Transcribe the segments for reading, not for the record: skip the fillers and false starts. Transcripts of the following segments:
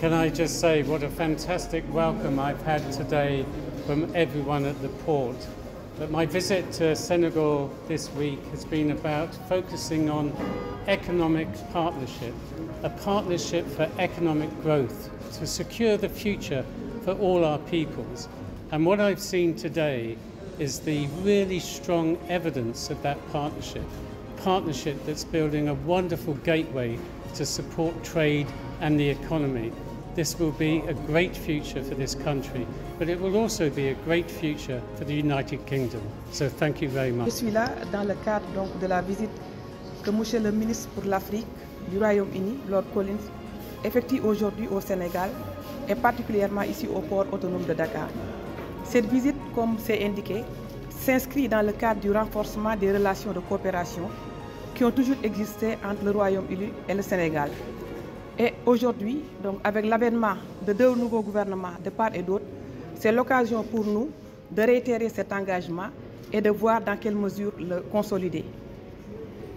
Can I just say what a fantastic welcome I've had today from everyone at the port. But my visit to Senegal this week has been about focusing on economic partnership, a partnership for economic growth to secure the future for all our peoples. And what I've seen today is the really strong evidence of that partnership that's building a wonderful gateway to support trade and the economy. This will be a great future for this country, but it will also be a great future for the United Kingdom. So thank you very much. Je suis là dans le cadre donc de la visite que Monsieur le ministre pour l'Afrique du Royaume-Uni, Lord Collins, effectue aujourd'hui au Sénégal et particulièrement ici au port autonome de Dakar. Cette visite, comme c'est indiqué, s'inscrit dans le cadre du renforcement des relations de coopération qui ont toujours existé entre le Royaume-Uni et le Sénégal. Et aujourd'hui, donc avec l'avènement de deux nouveaux gouvernements de part et d'autre, c'est l'occasion pour nous de réitérer cet engagement et de voir dans quelle mesure le consolider.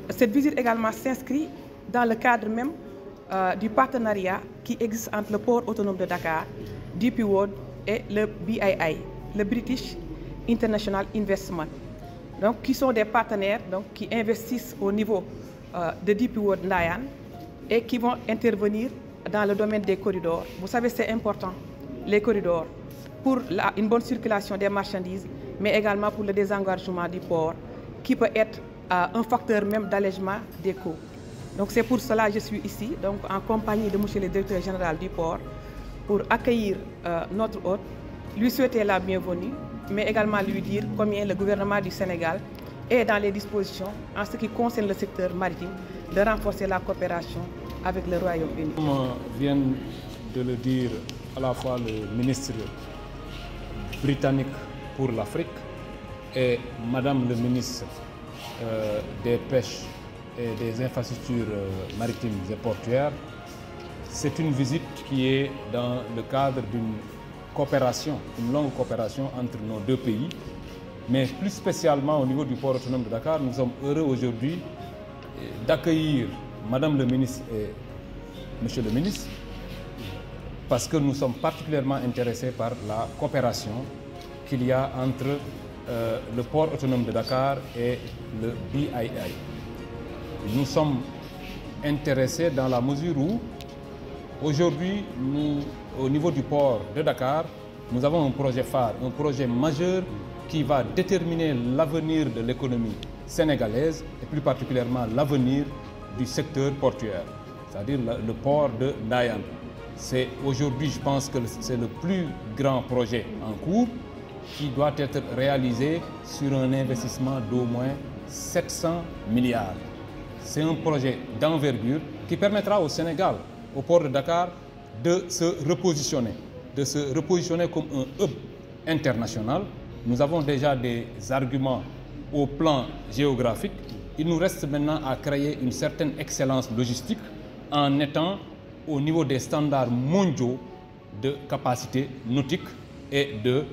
Cette visite également s'inscrit dans le cadre même du partenariat qui existe entre le port autonome de Dakar, DP World et le BII, le British International Investment, donc, qui sont des partenaires donc, qui investissent au niveau de DP World Ndayane et qui vont intervenir dans le domaine des corridors. Vous savez, c'est important, les corridors, pour une bonne circulation des marchandises, mais également pour le désengorgement du port, qui peut être un facteur même d'allègement des coûts. Donc c'est pour cela que je suis ici, donc, en compagnie de Monsieur le Directeur Général du port, pour accueillir notre hôte, lui souhaiter la bienvenue, mais également lui dire combien le gouvernement du Sénégal est dans les dispositions en ce qui concerne le secteur maritime de renforcer la coopération avec le Royaume-Uni. Comme vient de le dire à la fois le ministre britannique pour l'Afrique et Madame le ministre des Pêches et des infrastructures maritimes et portuaires, c'est une visite qui est dans le cadre d'une coopération, une longue coopération entre nos deux pays, mais plus spécialement au niveau du port autonome de Dakar. Nous sommes heureux aujourd'hui d'accueillir Madame le ministre et Monsieur le ministre parce que nous sommes particulièrement intéressés par la coopération qu'il y a entre le port autonome de Dakar et le BII. Nous sommes intéressés dans la mesure où aujourd'hui, au niveau du port de Dakar, nous avons un projet phare, un projet majeur qui va déterminer l'avenir de l'économie sénégalaise et plus particulièrement l'avenir du secteur portuaire, c'est-à-dire le port de Ndayane. C'est aujourd'hui, je pense que c'est le plus grand projet en cours qui doit être réalisé sur un investissement d'au moins 700 milliards. C'est un projet d'envergure qui permettra au Sénégal, au port de Dakar, de se repositionner comme un hub international. Nous avons déjà des arguments au plan géographique. Il nous reste maintenant à créer une certaine excellence logistique en étant au niveau des standards mondiaux de capacité nautique et de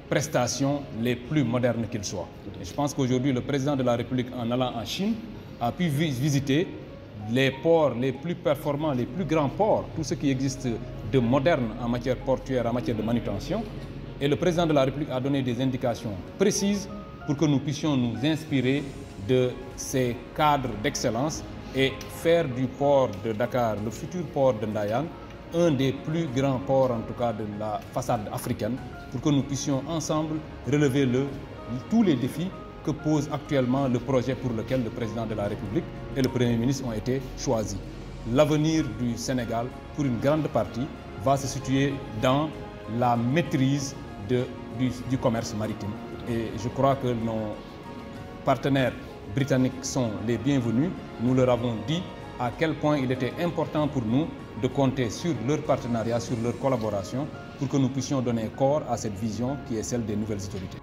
prestations les plus modernes qu'ils soient. Et je pense qu'aujourd'hui, le président de la République, en allant en Chine, a pu visiter les ports les plus performants, les plus grands ports, tout ce qui existe de moderne en matière portuaire, en matière de manutention. Et le président de la République a donné des indications précises pour que nous puissions nous inspirer de ces cadres d'excellence et faire du port de Dakar, le futur port de Ndayane, un des plus grands ports, en tout cas de la façade africaine, pour que nous puissions ensemble relever tous les défis que pose actuellement le projet pour lequel le président de la République et le Premier ministre ont été choisis. L'avenir du Sénégal, pour une grande partie, va se situer dans la maîtrise du commerce maritime. Et je crois que nos partenaires britanniques sont les bienvenus. Nous leur avons dit à quel point il était important pour nous de compter sur leur partenariat, sur leur collaboration, pour que nous puissions donner corps à cette vision qui est celle des nouvelles autorités.